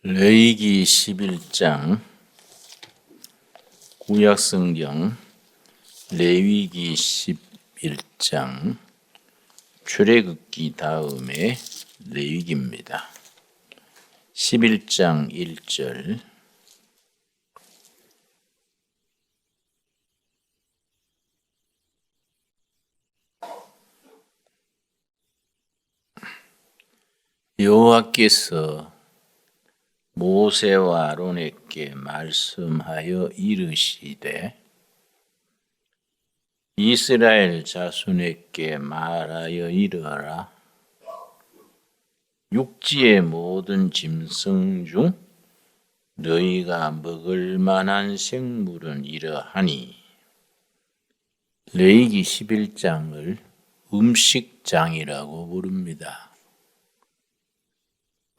레위기 11장 구약성경 레위기 11장 출애굽기 다음에 레위기입니다. 11장 1절 여호와께서 모세와 아론에게 말씀하여 이르시되 이스라엘 자손에게 말하여 이르라. 육지의 모든 짐승 중 너희가 먹을 만한 생물은 이러하니. 레위기 11장을 음식장이라고 부릅니다.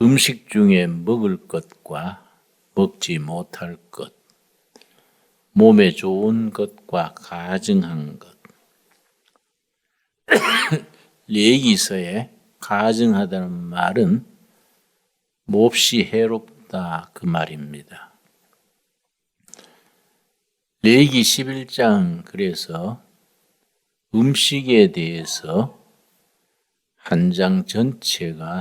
음식 중에 먹을 것과 먹지 못할 것, 몸에 좋은 것과 가증한 것. 레위기서에 가증하다는 말은 몹시 해롭다 그 말입니다. 레위기 11장 그래서 음식에 대해서 한 장 전체가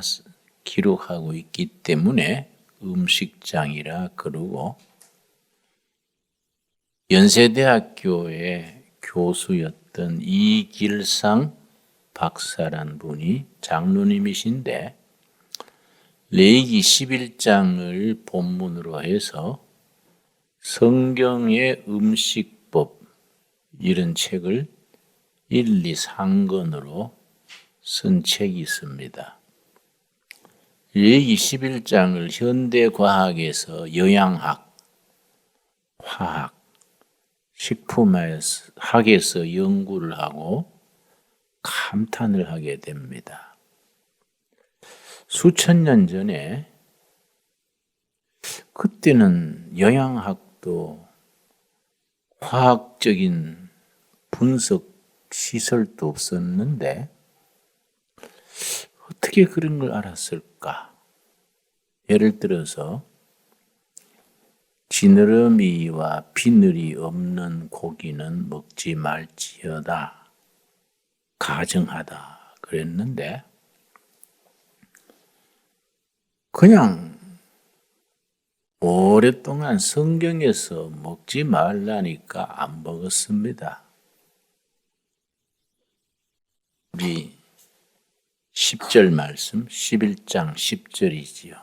기록하고 있기 때문에 음식장이라 그러고, 연세대학교의 교수였던 이길상 박사란 분이 장로님이신데 레위기 11장을 본문으로 해서 성경의 음식법 이런 책을 1, 2, 3권으로 쓴 책이 있습니다. 레위기 11장을 현대과학에서 영양학, 화학, 식품학에서 연구를 하고 감탄을 하게 됩니다. 수천 년 전에 그때는 영양학도 화학적인 분석 시설도 없었는데 어떻게 그런 걸 알았을까? 예를 들어서 지느러미와 비늘이 없는 고기는 먹지 말지어다. 가증하다 그랬는데 그냥 오랫동안 성경에서 먹지 말라니까 안 먹었습니다. 우리 10절 말씀 11장 10절이지요.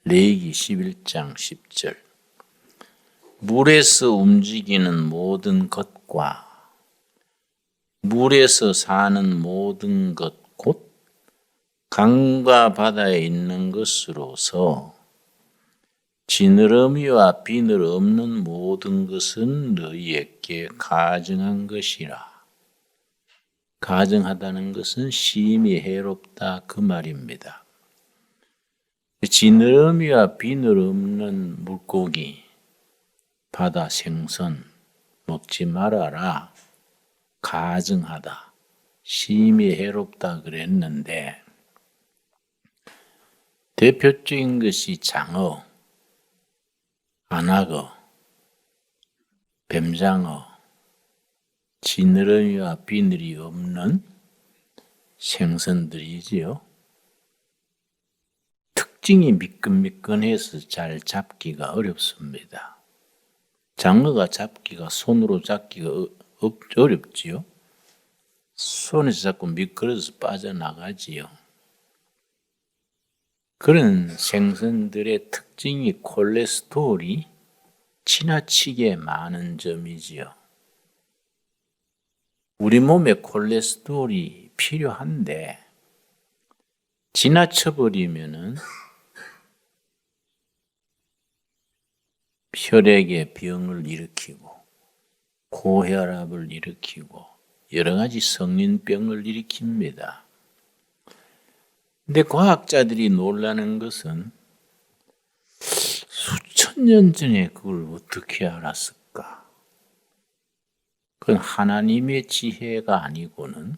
레위기 11장 10절. 물에서 움직이는 모든 것과 물에서 사는 모든 것 곧 강과 바다에 있는 것으로서 지느러미와 비늘 없는 모든 것은 너희에게 가증한 것이라. 가증하다는 것은 심히 해롭다 그 말입니다. 지느러미와 비늘 없는 물고기, 바다 생선 먹지 말아라. 가증하다. 심히 해롭다 그랬는데 대표적인 것이 장어, 안악어, 뱀장어, 지느러미와 비늘이 없는 생선들이지요. 특징이 미끈미끈해서 잘 잡기가 어렵습니다. 장어가 잡기가 손으로 잡기가 어렵지요. 손에서 자꾸 미끄러져서 빠져나가지요. 그런 생선들의 특징이 콜레스테롤이 지나치게 많은 점이지요. 우리 몸에 콜레스테롤이 필요한데 지나쳐버리면은 혈액에 병을 일으키고 고혈압을 일으키고 여러 가지 성인병을 일으킵니다. 근데 과학자들이 놀라는 것은 수천 년 전에 그걸 어떻게 알았을까? 그건 하나님의 지혜가 아니고는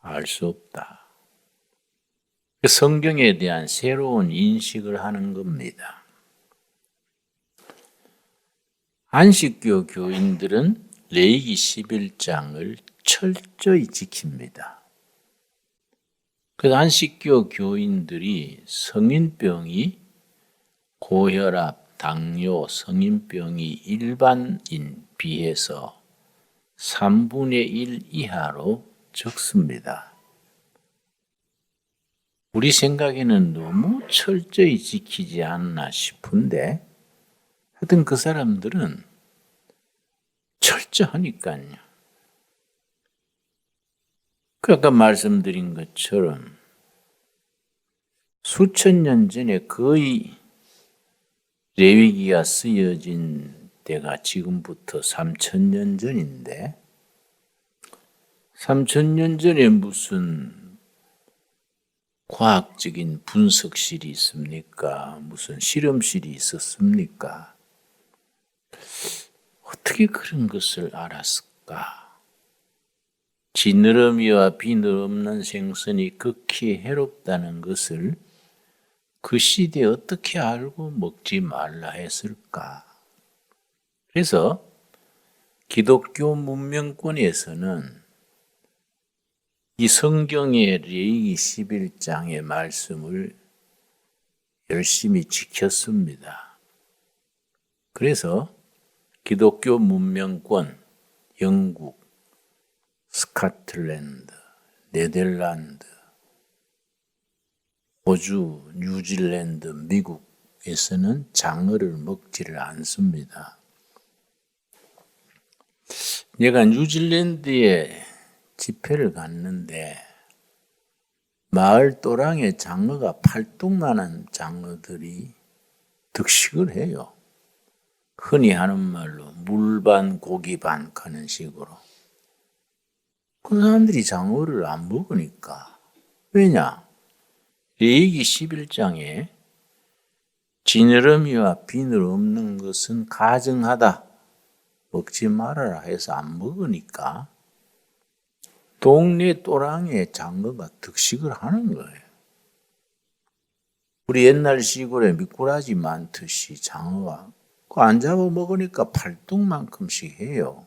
알 수 없다. 성경에 대한 새로운 인식을 하는 겁니다. 안식교 교인들은 레위기 11장을 철저히 지킵니다. 그래서 안식교 교인들이 성인병이 고혈압, 당뇨, 성인병이 일반인 비해서 3분의 1 이하로 적습니다. 우리 생각에는 너무 철저히 지키지 않나 싶은데 하여튼 그 사람들은 철저하니까요. 아까 말씀드린 것처럼 수천 년 전에 거의 레위기가 쓰여진 때가 지금부터 3,000년 전인데 3,000년 전에 무슨 과학적인 분석실이 있습니까? 무슨 실험실이 있었습니까? 어떻게 그런 것을 알았을까? 지느러미와 비늘 없는 생선이 극히 해롭다는 것을 그 시대에 어떻게 알고 먹지 말라 했을까? 그래서 기독교 문명권에서는 이 성경의 레위기 11장의 말씀을 열심히 지켰습니다. 그래서 기독교 문명권, 영국, 스코틀랜드, 네덜란드, 호주, 뉴질랜드, 미국에서는 장어를 먹지를 않습니다. 내가 뉴질랜드에 집회를 갔는데 마을 또랑에 장어가 팔뚝만한 장어들이 득식을 해요. 흔히 하는 말로 물반 고기 반 하는 식으로. 그 사람들이 장어를 안 먹으니까. 왜냐? 레위기 11장에 지느러미와 비늘 없는 것은 가증하다. 먹지 말아라 해서 안 먹으니까 동네 또랑에 장어가 득식을 하는 거예요. 우리 옛날 시골에 미꾸라지 많듯이 장어가 안 잡아 먹으니까 팔뚝만큼씩 해요.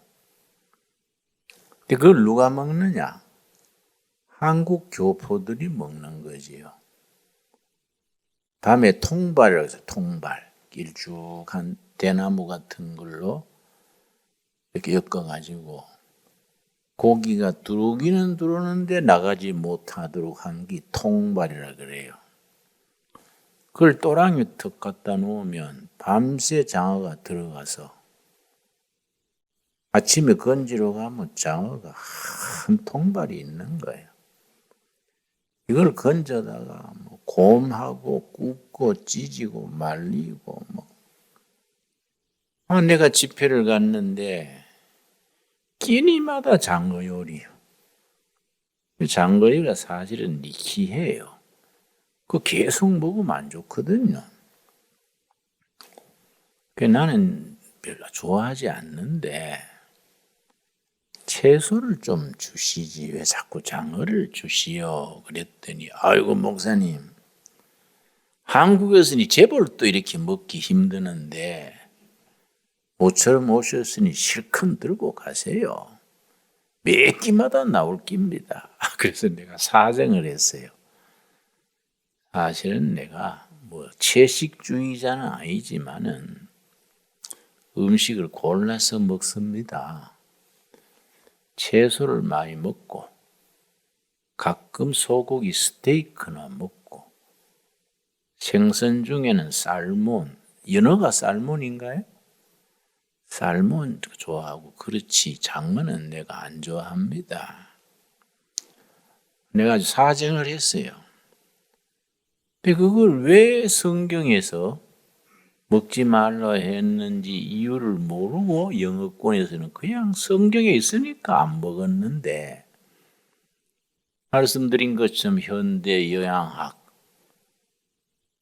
근데 그걸 누가 먹느냐? 한국 교포들이 먹는 거지요. 밤에 통발이라고 해서 통발, 길쭉한 대나무 같은 걸로 이렇게 엮어가지고 고기가 들어오기는 들어오는데 나가지 못하도록 한 게 통발이라 그래요. 그걸 또랑에 턱 갖다 놓으면 밤새 장어가 들어가서 아침에 건지러 가면 장어가 한 통발이 있는 거예요. 이걸 건져다가 뭐 곰하고 굽고 찢고 말리고 뭐. 내가 집회를 갔는데 끼니마다 장어 요리요. 장어 요리가 사실은 니키해요. 그거 계속 먹으면 안 좋거든요. 나는 별로 좋아하지 않는데 채소를 좀 주시지 왜 자꾸 장어를 주시오 그랬더니 아이고 목사님 한국에서는 재벌도 이렇게 먹기 힘드는데 모처럼 오셨으니 실컷 들고 가세요. 매 끼마다 나올 끼입니다. 그래서 내가 사정을 했어요. 사실은 내가 뭐 채식주의자는 아니지만은 음식을 골라서 먹습니다. 채소를 많이 먹고 가끔 소고기 스테이크나 먹고 생선 중에는 살몬, 연어가 살몬인가요? 살몬 좋아하고 그렇지 장어는 내가 안 좋아합니다. 내가 사정을 했어요. 근데 그걸 왜 성경에서 먹지 말라 했는지 이유를 모르고 영어권에서는 그냥 성경에 있으니까 안 먹었는데 말씀드린 것처럼 현대 영양학,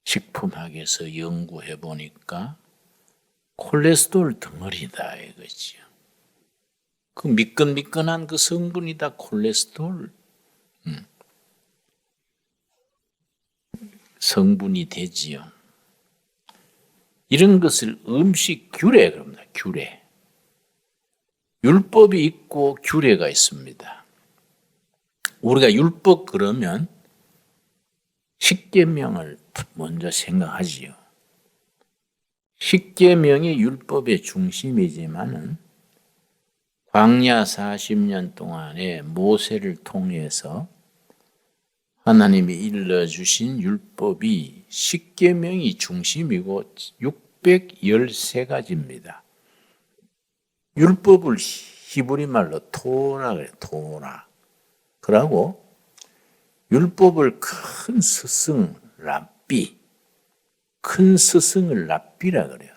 식품학에서 연구해 보니까 콜레스테롤 덩어리다 이거지요. 그 미끈미끈한 그 성분이 다 콜레스테롤. 성분이 되지요. 이런 것을 음식 규례 그럽니다. 규례. 율법이 있고 규례가 있습니다. 우리가 율법 그러면 십계명을 먼저 생각하지요. 십계명이 율법의 중심이지만은 광야 40년 동안에 모세를 통해서 하나님이 일러주신 율법이 십계명이 중심이고 613가지입니다. 율법을 히브리 말로 토라 그래요. 토라. 그러고 율법을 큰 스승 랍비, 큰 스승을 랍비라 그래요.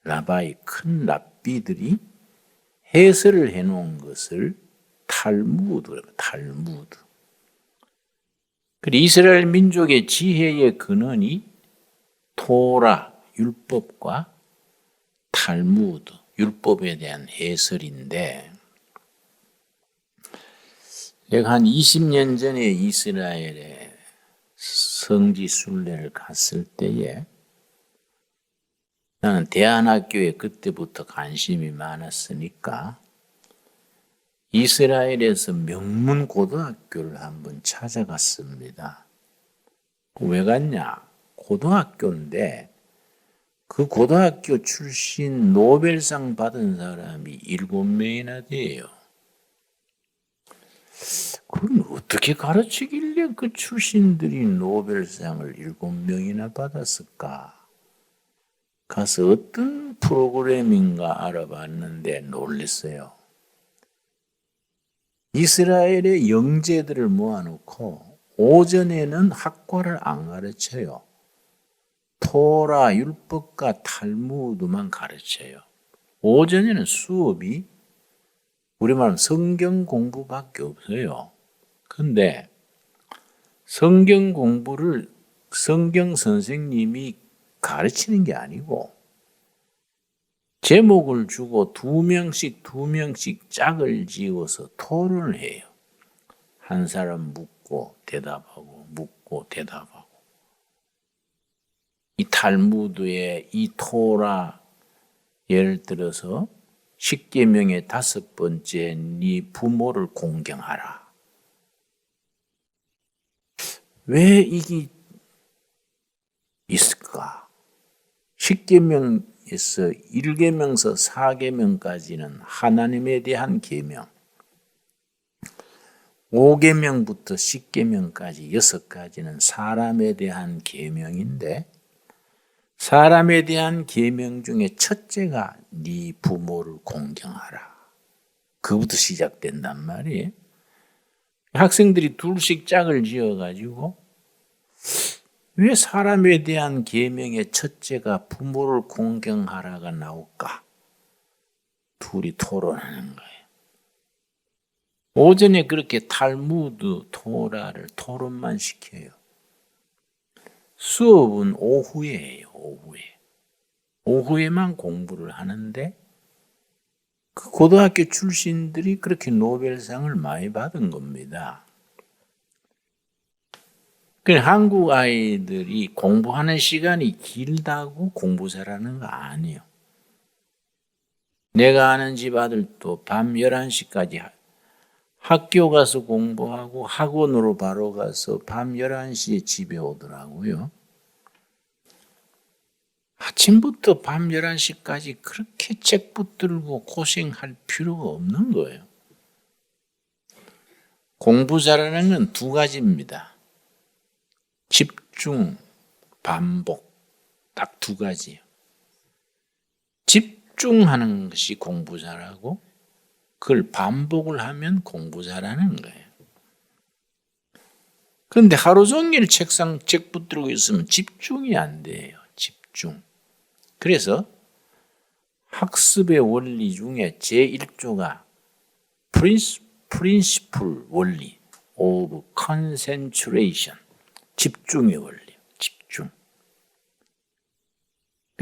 라바이 큰 랍비들이 해설을 해놓은 것을 탈무드라고 해요. 탈무드. 이스라엘 민족의 지혜의 근원이 토라, 율법과 탈무드, 율법에 대한 해설인데, 제가 한 20년 전에 이스라엘에 성지 순례를 갔을 때에 나는 대안학교에 그때부터 관심이 많았으니까 이스라엘에서 명문 고등학교를 한번 찾아갔습니다. 왜 갔냐? 고등학교인데 그 고등학교 출신 노벨상 받은 사람이 7명이나 돼요. 그럼 어떻게 가르치길래 그 출신들이 노벨상을 7명이나 받았을까? 가서 어떤 프로그램인가 알아봤는데 놀랐어요. 이스라엘의 영재들을 모아놓고 오전에는 학과를 안 가르쳐요. 토라, 율법과 탈무드만 가르쳐요. 오전에는 수업이 우리말로 성경 공부밖에 없어요. 근데 성경 공부를 성경 선생님이 가르치는 게 아니고 제목을 주고 두 명씩 짝을 지어서 토론을 해요. 한 사람 묻고 대답하고 묻고 대답하고. 이 탈무드의 이 토라, 예를 들어서 십계명의 5번째 네 부모를 공경하라. 왜 이게 있을까? 십계명에서 1계명서 4계명까지는 하나님에 대한 계명, 5계명부터 10계명까지 6가지는 사람에 대한 계명인데 사람에 대한 계명 중에 첫째가 네 부모를 공경하라. 그부터 시작된단 말이에요. 학생들이 둘씩 짝을 지어가지고 왜 사람에 대한 계명의 첫째가 부모를 공경하라가 나올까? 둘이 토론하는 거예요. 오전에 그렇게 탈무드, 토라를 토론만 시켜요. 수업은 오후에 해요. 오후에만 공부를 하는데 그 고등학교 출신들이 그렇게 노벨상을 많이 받은 겁니다. 한국 아이들이 공부하는 시간이 길다고 공부 잘하는 거 아니에요. 내가 아는 집 아들도 밤 11시까지 학교 가서 공부하고 학원으로 바로 가서 밤 11시에 집에 오더라고요. 아침부터 밤 11시까지 그렇게 책 붙들고 고생할 필요가 없는 거예요. 공부 잘하는 건 2가지입니다. 집중, 반복, 딱 2가지예요. 집중하는 것이 공부 잘하고 그걸 반복을 하면 공부 잘하는 거예요. 그런데 하루 종일 책 붙들고 있으면 집중이 안 돼요. 집중. 그래서 학습의 원리 중에 제1조가 principle 원리 of concentration, 집중의 원리, 집중.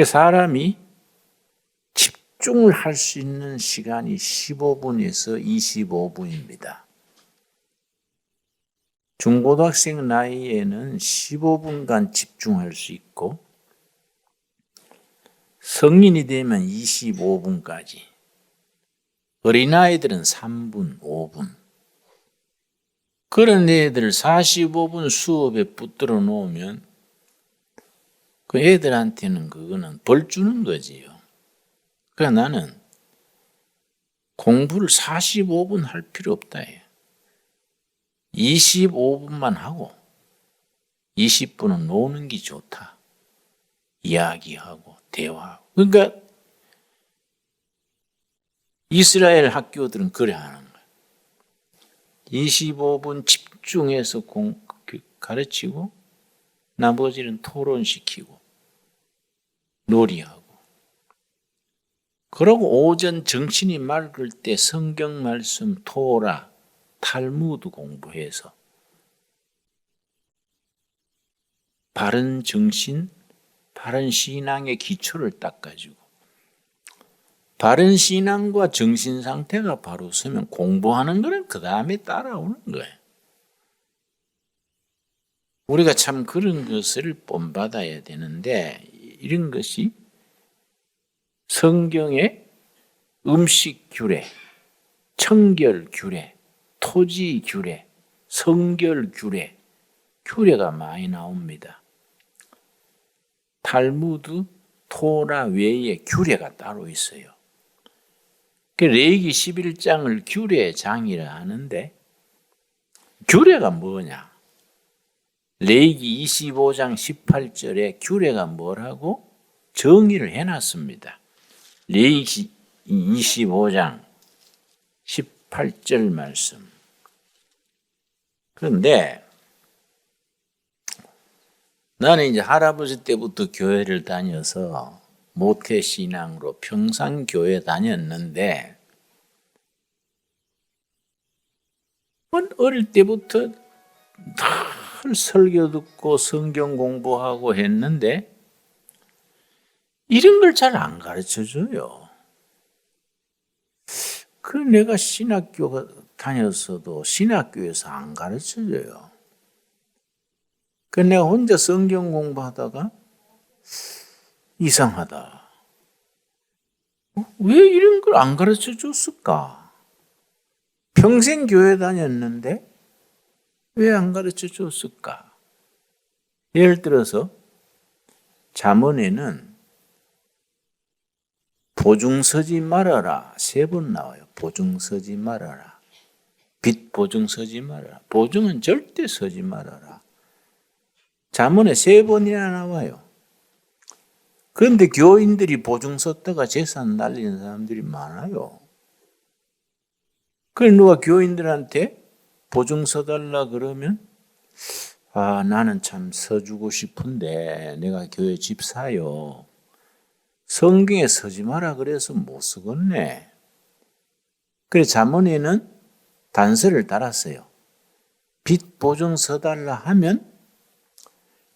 사람이 집중을 할 수 있는 시간이 15분에서 25분입니다. 중고등학생 나이에는 15분간 집중할 수 있고 성인이 되면 25분까지, 어린아이들은 3분, 5분. 그런 애들 45분 수업에 붙들어 놓으면 그 애들한테는 그거는 벌 주는 거지요. 그러니까 나는 공부를 45분 할 필요 없다. 25분만 하고 20분은 노는 게 좋다. 이야기하고 대화하고. 그러니까 이스라엘 학교들은 그래 하는 거야. 25분 집중해서 가르치고 나머지는 토론시키고 놀이하고. 그러고 오전 정신이 맑을 때 성경 말씀, 토라, 탈무드 공부해서 바른 정신, 바른 신앙의 기초를 닦아주고, 바른 신앙과 정신 상태가 바로 서면 공부하는 거는 그 다음에 따라오는 거예요. 우리가 참 그런 것을 본받아야 되는데, 이런 것이 성경의 음식 규례, 청결 규례, 토지 규례, 성결 규례, 규례가 많이 나옵니다. 탈무드, 토라 외에 규례가 따로 있어요. 레위기 11장을 규례의 장이라 하는데, 규례가 뭐냐? 레위기 25장 18절에 규례가 뭐라고 정의를 해놨습니다. 레위기 25장 18절 말씀. 그런데 나는 이제 할아버지 때부터 교회를 다녀서 모태신앙으로 평상 교회 다녔는데, 어릴 때부터 늘 설교 듣고 성경 공부하고 했는데 이런 걸 잘 안 가르쳐 줘요. 그 내가 신학교 다녔어도 신학교에서 안 가르쳐 줘요. 그 내가 혼자 성경 공부하다가 이상하다. 왜 이런 걸 안 가르쳐 줬을까? 평생 교회 다녔는데 왜 안 가르쳐 줬을까? 예를 들어서 잠언에는 보증 서지 말아라 3번 나와요. 보증 서지 말아라. 빚 보증 서지 말아라. 보증은 절대 서지 말아라. 잠언에 3번이나 나와요. 그런데 교인들이 보증 섰다가 재산 날리는 사람들이 많아요. 그래 누가 교인들한테 보증 서달라 그러면 나는 참 서주고 싶은데 내가 교회 집 사요. 성경에 서지 마라 그래서 못 쓰겠네. 그래 잠언에는 단서를 달았어요. 빚 보증 서달라 하면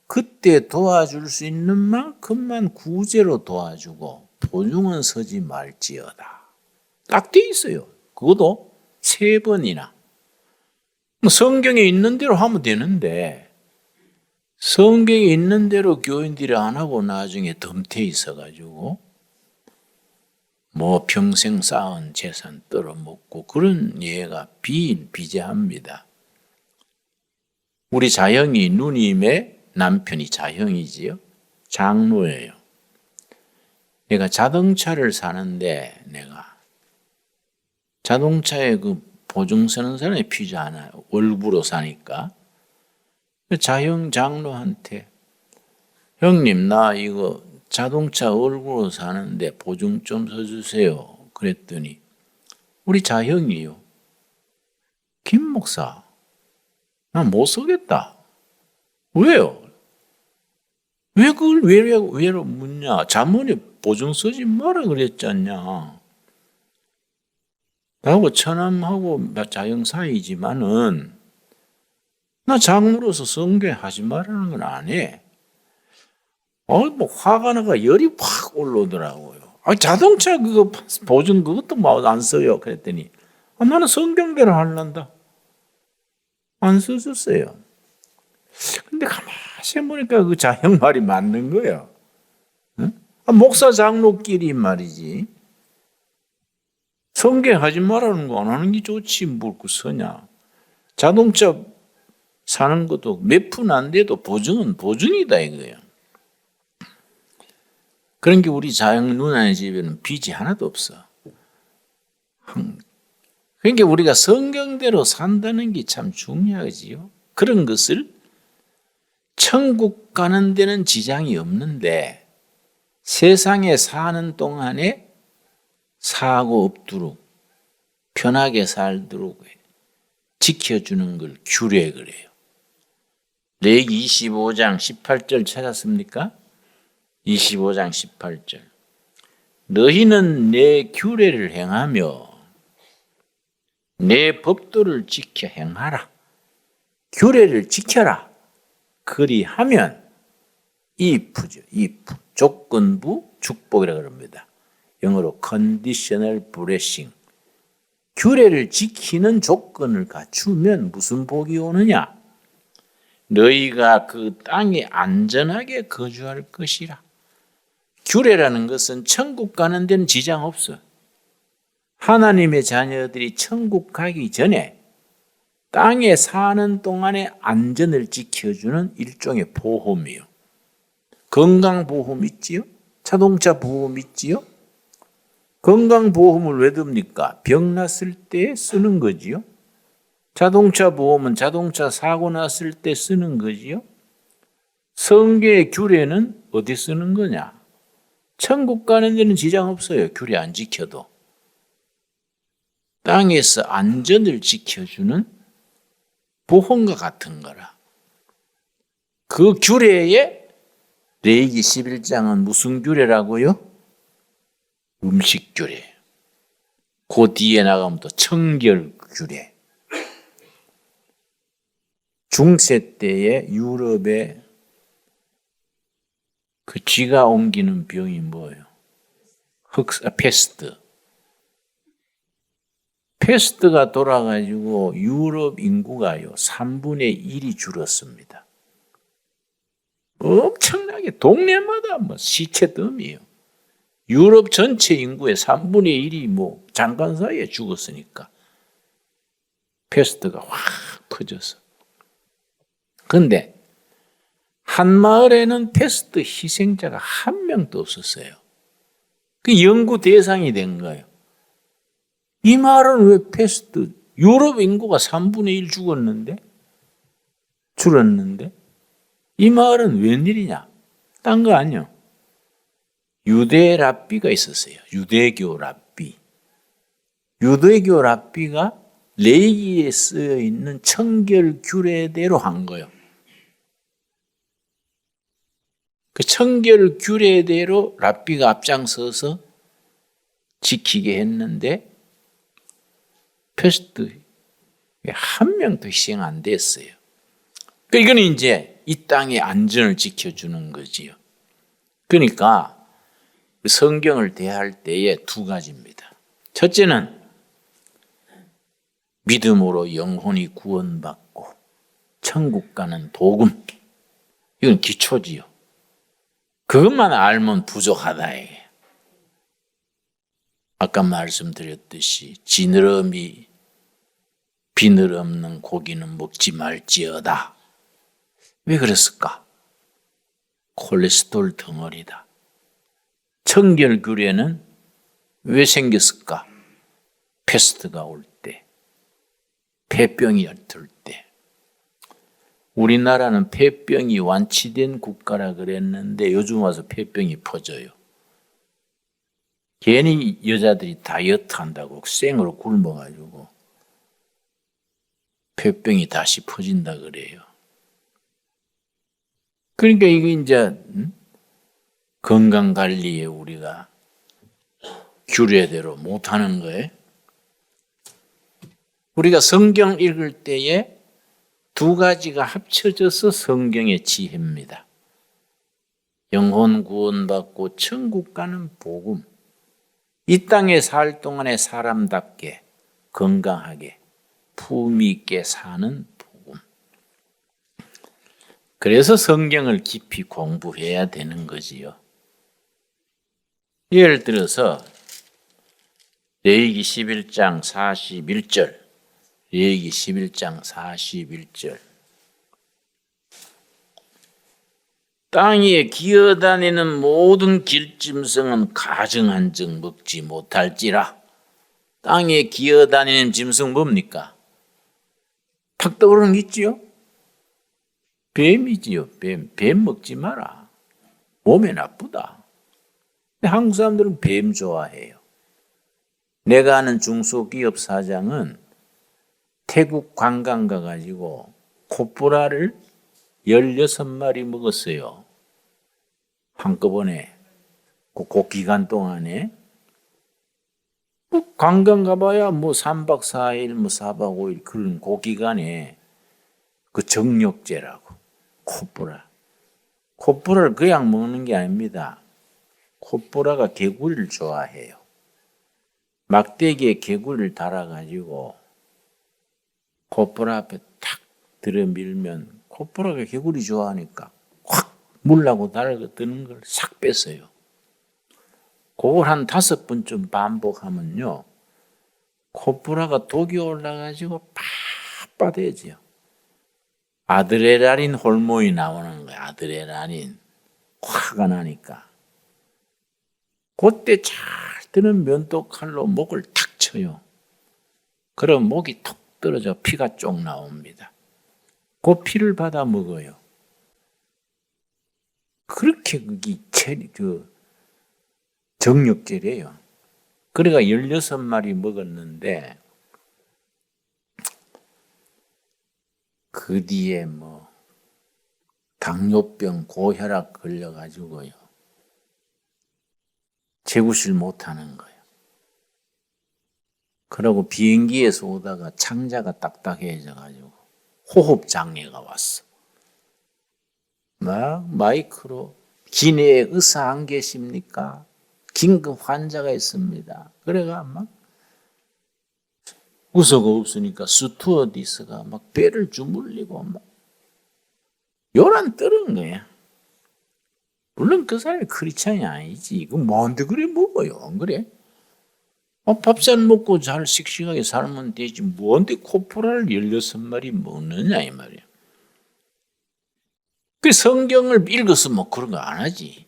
그때 도와줄 수 있는 만큼만 구제로 도와주고 보증은 서지 말지어다. 딱 돼 있어요. 그것도 3번이나. 성경에 있는 대로 하면 되는데 성경에 있는 대로 교인들이 안 하고 나중에 덤태 있어가지고 뭐 평생 쌓은 재산 떨어먹고 그런 예가 비일비재합니다. 우리 자형이 누님의 남편이 자형이지요. 장로예요. 내가 자동차를 사는데 내가 자동차에 그 보증 서는 사람이 필요하잖아요. 월부로 사니까. 자형 장로한테 형님 나 이거 자동차 월부로 사는데 보증 좀 서주세요. 그랬더니 우리 자형이요. 김 목사 나 못 서겠다. 왜요? 왜 그걸 왜로 묻냐? 잠언에 보증 서지 마라 그랬잖냐. 나하고 처남하고 자형 사이지만은 나 장로로서 성교하지 말라는 건 안 해. 뭐 화가 나가 열이 확 올라오더라고요. 자동차 그거 보증 그것도 뭐 안 써요. 그랬더니 나는 성경대로 할란다. 안 써줬어요. 근데 가만히 보니까 그 자형 말이 맞는 거야. 응? 목사 장로끼리 말이지. 성경하지 말라는 거 안 하는 게 좋지 뭘 그 서냐. 자동차 사는 것도 몇 푼 안 돼도 보증은 보증이다 이거예요. 그런 게 우리 자영 누나네 집에는 빚이 하나도 없어. 그러니까 우리가 성경대로 산다는 게 참 중요하지요. 그런 것을 천국 가는 데는 지장이 없는데 세상에 사는 동안에 사고 없도록 편하게 살도록 지켜주는 걸 규례 그래요. 레위기 25장 18절 찾았습니까? 25장 18절. 너희는 내 규례를 행하며 내 법도를 지켜 행하라. 규례를 지켜라. 그리하면 if죠. if. 조건부 축복이라고 그럽니다. 영어로 conditional blessing. 규례를 지키는 조건을 갖추면 무슨 복이 오느냐? 너희가 그 땅에 안전하게 거주할 것이라. 규례라는 것은 천국 가는 데는 지장 없어. 하나님의 자녀들이 천국 가기 전에 땅에 사는 동안에 안전을 지켜주는 일종의 보험이요. 건강보험 있지요? 자동차 보험 있지요? 건강보험을 왜 듭니까? 병 났을 때 쓰는 거지요. 자동차 보험은 자동차 사고 났을 때 쓰는 거지요. 성경의 규례는 어디 쓰는 거냐? 천국 가는 데는 지장 없어요. 규례 안 지켜도. 땅에서 안전을 지켜주는 보험과 같은 거라. 그 규례에 레위기 11장은 무슨 규례라고요? 음식 규례. 그 뒤에 나가면 또 청결 규례. 중세 때에 유럽에 그 쥐가 옮기는 병이 뭐예요? 패스트. 패스트가 돌아가지고 유럽 인구가요 3분의 1이 줄었습니다. 엄청나게 동네마다 뭐 시체더미요. 유럽 전체 인구의 3분의 1이 뭐 잠깐 사이에 죽었으니까 패스트가 확 퍼져서. 그런데 한 마을에는 패스트 희생자가 한 명도 없었어요. 그 연구 대상이 된 거예요. 이 마을은 왜 패스트, 유럽 인구가 3분의 1 죽었는데, 줄었는데, 이 마을은 웬일이냐? 딴 거 아니요. 유대 랍비가 있었어요. 유대교 랍비. 유대교 랍비가 레위기에 쓰여 있는 청결 규례대로 한 거예요. 그 청결 규례대로 랍비가 앞장서서 지키게 했는데 패스트 한 명도 희생 안 됐어요. 이거는 이제 이 땅의 안전을 지켜주는 거지요. 그러니까 성경을 대할 때에 두 가지입니다. 첫째는 믿음으로 영혼이 구원받고 천국 가는 복음. 이건 기초지요. 그것만 알면 부족하다. 이게. 아까 말씀드렸듯이 지느러미 비늘 없는 고기는 먹지 말지어다. 왜 그랬을까? 콜레스테롤 덩어리다. 청결 규례는 왜 생겼을까? 패스트가 올 때, 폐병이 들 때. 우리나라는 폐병이 완치된 국가라 그랬는데 요즘 와서 폐병이 퍼져요. 괜히 여자들이 다이어트 한다고 생으로 굶어가지고 폐병이 다시 퍼진다 그래요. 그러니까 이게 이제 건강관리에 우리가 규례대로 못하는 거예요. 우리가 성경 읽을 때에 두 가지가 합쳐져서 성경의 지혜입니다. 영혼 구원받고 천국 가는 복음. 이 땅에 살 동안에 사람답게 건강하게 품위 있게 사는 복음. 그래서 성경을 깊이 공부해야 되는 거지요. 예를 들어서 레위기 11장 41절, 레위기 11장 41절. 땅 위에 기어다니는 모든 길짐승은 가증한 적 먹지 못할지라. 땅 위에 기어다니는 짐승 뭡니까? 탁 떠오르는 게 있지요? 뱀이지요. 뱀 먹지 마라. 몸에 나쁘다. 근데 한국 사람들은 뱀 좋아해요. 내가 아는 중소기업 사장은 태국 관광 가가지고 코뿔라를 16마리 먹었어요. 한꺼번에. 그 기간 동안에. 관광 가봐야 3박 4일, 4박 5일 그런 그 기간에 그 정력제라고. 코뿔라. 코뿔라를 그냥 먹는 게 아닙니다. 코뿔라가 개구리를 좋아해요. 막대기에 개구리를 달아가지고 코뿔라 앞에 탁 들어밀면 코뿔라가 개구리 좋아하니까 확 물라고 달아드는 걸 싹 뺐어요. 그걸 한 5번쯤 반복하면요. 코뿔라가 독이 올라가지고 빳빳해져요. 아드레날린 호르몬이 나오는 거야. 아드레날린. 화가 나니까. 그때 잘 드는 면도칼로 목을 탁 쳐요. 그럼 목이 톡 떨어져 피가 쪽 나옵니다. 그 피를 받아 먹어요. 그렇게 정력제래요. 그래가 16마리 먹었는데 그 뒤에 당뇨병, 고혈압 걸려가지고요. 재구실 못하는 거예요. 그러고 비행기에서 오다가 창자가 딱딱해져가지고 호흡 장애가 왔어. 막 마이크로 기내에 의사 안 계십니까? 긴급 환자가 있습니다. 그래가 막 의사가 없으니까 스튜어디스가 막 배를 주물리고 막 요란 떠는 거야. 물론 그 사람이 크리스찬이 아니지. 그 뭔데 그래 먹어요? 안 그래? 밥잘 먹고 잘 씩씩하게 살면 되지. 뭔데 코뿔라를 16마리 먹느냐 이 말이야. 그 성경을 읽었으면 그런 거 안 하지.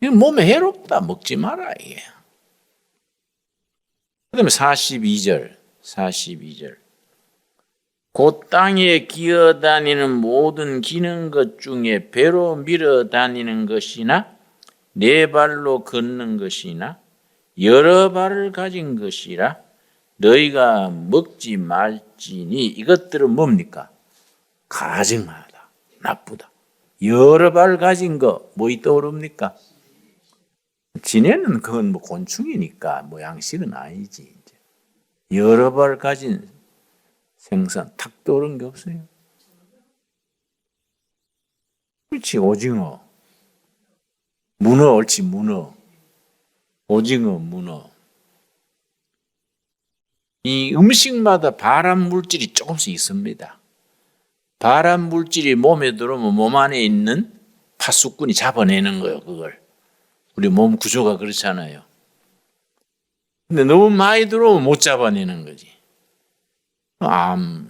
몸에 해롭다. 먹지 마라 이게. 그다음에 42절. 그 땅에 기어다니는 모든 기는 것 중에 배로 밀어 다니는 것이나 네 발로 걷는 것이나 여러 발을 가진 것이라 너희가 먹지 말지니. 이것들은 뭡니까? 가증하다, 나쁘다. 여러 발 가진 거 뭐이 떠오릅니까? 지네는 그건 곤충이니까 양식은 아니지. 이제. 여러 발 가진 생선 탁 떠오른 게 없어요. 그렇지. 오징어, 문어, 옳지. 문어, 오징어, 문어. 이 음식마다 발암 물질이 조금씩 있습니다. 발암 물질이 몸에 들어오면 몸 안에 있는 파수꾼이 잡아내는 거예요. 그걸. 우리 몸 구조가 그렇잖아요. 근데 너무 많이 들어오면 못 잡아내는 거지. 암이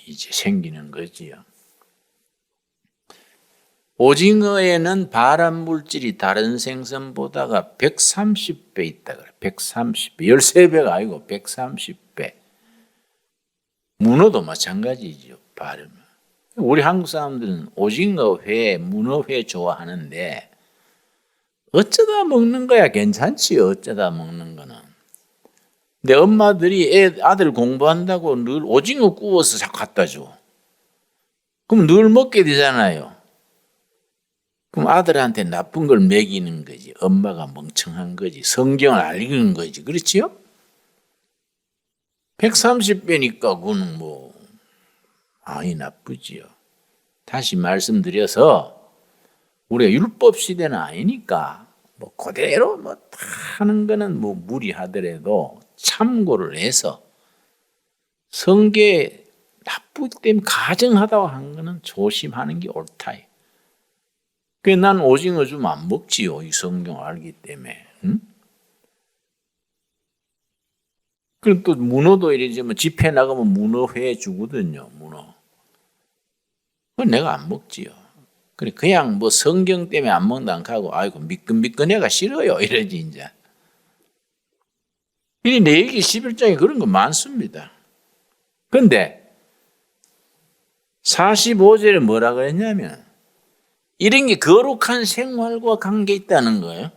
이제 생기는 거지요. 오징어에는 발암 물질이 다른 생선보다가 130배 있다 그래. 130배. 13배가 아니고 130배. 문어도 마찬가지죠. 발음. 우리 한국 사람들은 오징어 회, 문어 회 좋아하는데 어쩌다 먹는 거야. 괜찮지요. 어쩌다 먹는 거는. 근데 엄마들이 아들 공부한다고 늘 오징어 구워서 자꾸 갖다 줘. 그럼 늘 먹게 되잖아요. 그럼 아들한테 나쁜 걸 먹이는 거지. 엄마가 멍청한 거지. 성경을 안 읽은 거지. 그렇지요? 130배니까 그거는 아니 나쁘지요. 다시 말씀드려서 우리가 율법 시대는 아니니까 그대로 다 하는 거는 무리하더라도 참고를 해서 성경에 나쁘기 때문에 가정하다고 한 거는 조심하는 게 옳다. 그래서 난 오징어 좀 안 먹지요. 이 성경 알기 때문에. 응? 그리고 또 문어도 이러지 뭐 집회 나가면 문어회 주거든요. 문어. 그건 내가 안 먹지요. 그냥 뭐 성경 때문에 안 먹는다 안 하고 아이고 미끈미끈해가 싫어요. 이러지 이제. 이 레위기 11장에 그런 거 많습니다. 그런데 45절에 뭐라 그랬냐면 이런 게 거룩한 생활과 관계 있다는 거예요.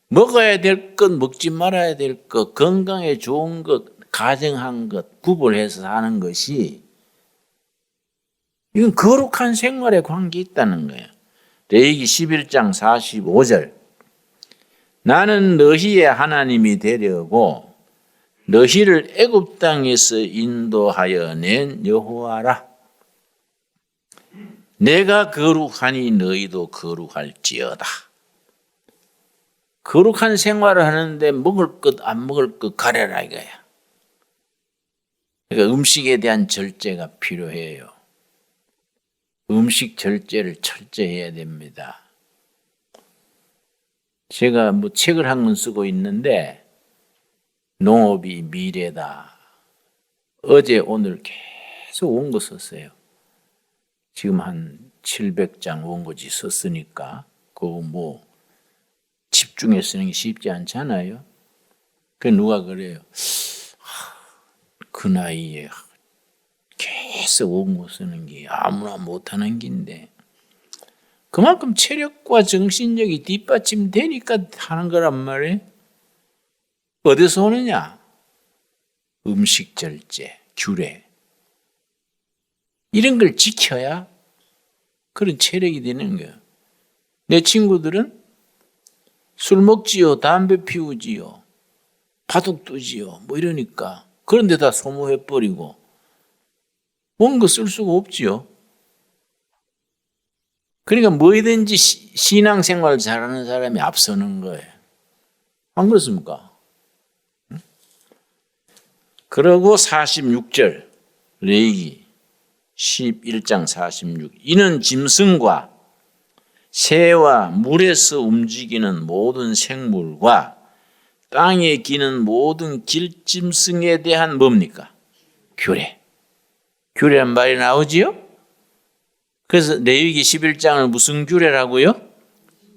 먹어야 될 것, 먹지 말아야 될 것, 건강에 좋은 것, 가정한 것, 구분해서 사는 것이 이건 거룩한 생활에 관계 있다는 거예요. 레위기 11장 45절 나는 너희의 하나님이 되려고 너희를 애굽 땅에서 인도하여 낸 여호와라. 내가 거룩하니 너희도 거룩할지어다. 거룩한 생활을 하는데 먹을 것 안 먹을 것 가려라 이거야. 그러니까 음식에 대한 절제가 필요해요. 음식 절제를 철저히 해야 됩니다. 제가 뭐 책을 한 권 쓰고 있는데 농업이 미래다. 어제 오늘 계속 원고 썼어요. 지금 한 700장 원고지 썼으니까 그거 뭐 집중해 쓰는 게 쉽지 않잖아요. 그 누가 그래요. 그 나이에 계속 원고 쓰는 게 아무나 못하는 긴데 그만큼 체력과 정신력이 뒷받침되니까 하는 거란 말이에요. 어디서 오느냐? 음식 절제, 규례. 이런 걸 지켜야 그런 체력이 되는 거예요. 내 친구들은 술 먹지요, 담배 피우지요, 바둑 두지요, 뭐 이러니까 그런데 다 소모해버리고 원고 쓸 수가 없지요. 그러니까 뭐든지 신앙생활을 잘하는 사람이 앞서는 거예요. 안 그렇습니까? 그리고 46절 레위기 11장 46 이는 짐승과 새와 물에서 움직이는 모든 생물과 땅에 기는 모든 길짐승에 대한 뭡니까? 규례. 규례란 말이 나오지요? 그래서 레위기 11장을 무슨 규례라고요?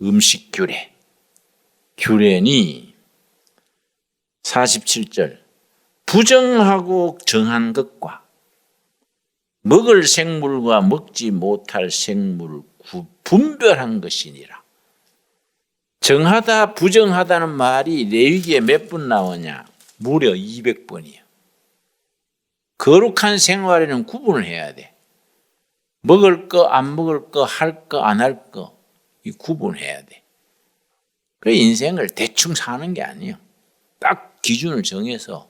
음식 규례. 규례니 47절 부정하고 정한 것과 먹을 생물과 먹지 못할 생물을 분별한 것이니라. 정하다 부정하다는 말이 레위기에 몇 번 나오냐? 무려 200번이에요. 거룩한 생활에는 구분을 해야 돼. 먹을 거, 안 먹을 거, 할 거, 안 할 거, 이 구분해야 돼. 그 인생을 대충 사는 게 아니에요. 딱 기준을 정해서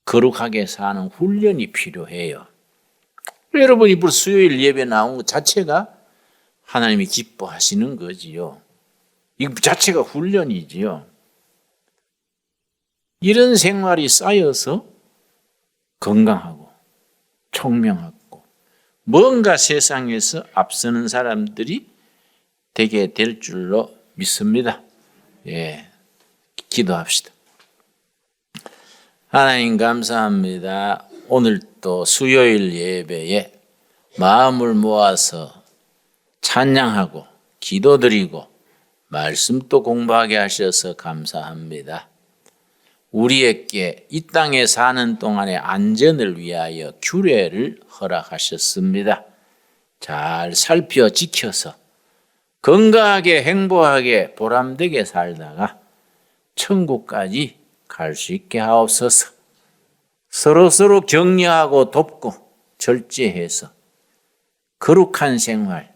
거룩하게 사는 훈련이 필요해요. 여러분 이번 수요일 예배 나온 것 자체가 하나님이 기뻐하시는 거지요. 이 자체가 훈련이지요. 이런 생활이 쌓여서 건강하고 총명하고 뭔가 세상에서 앞서는 사람들이 되게 될 줄로 믿습니다. 예, 기도합시다. 하나님 감사합니다. 오늘 또 수요일 예배에 마음을 모아서 찬양하고 기도드리고 말씀도 공부하게 하셔서 감사합니다. 우리에게 이 땅에 사는 동안의 안전을 위하여 규례를 허락하셨습니다. 잘 살펴 지켜서 건강하게 행복하게 보람되게 살다가 천국까지 갈 수 있게 하옵소서. 서로서로 격려하고 돕고 절제해서 거룩한 생활,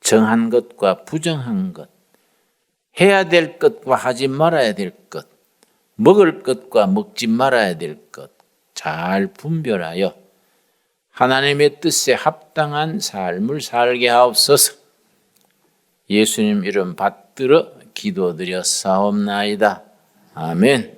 정한 것과 부정한 것, 해야 될 것과 하지 말아야 될 것, 먹을 것과 먹지 말아야 될 것 잘 분별하여 하나님의 뜻에 합당한 삶을 살게 하옵소서. 예수님 이름 받들어 기도드렸사옵나이다. 아멘.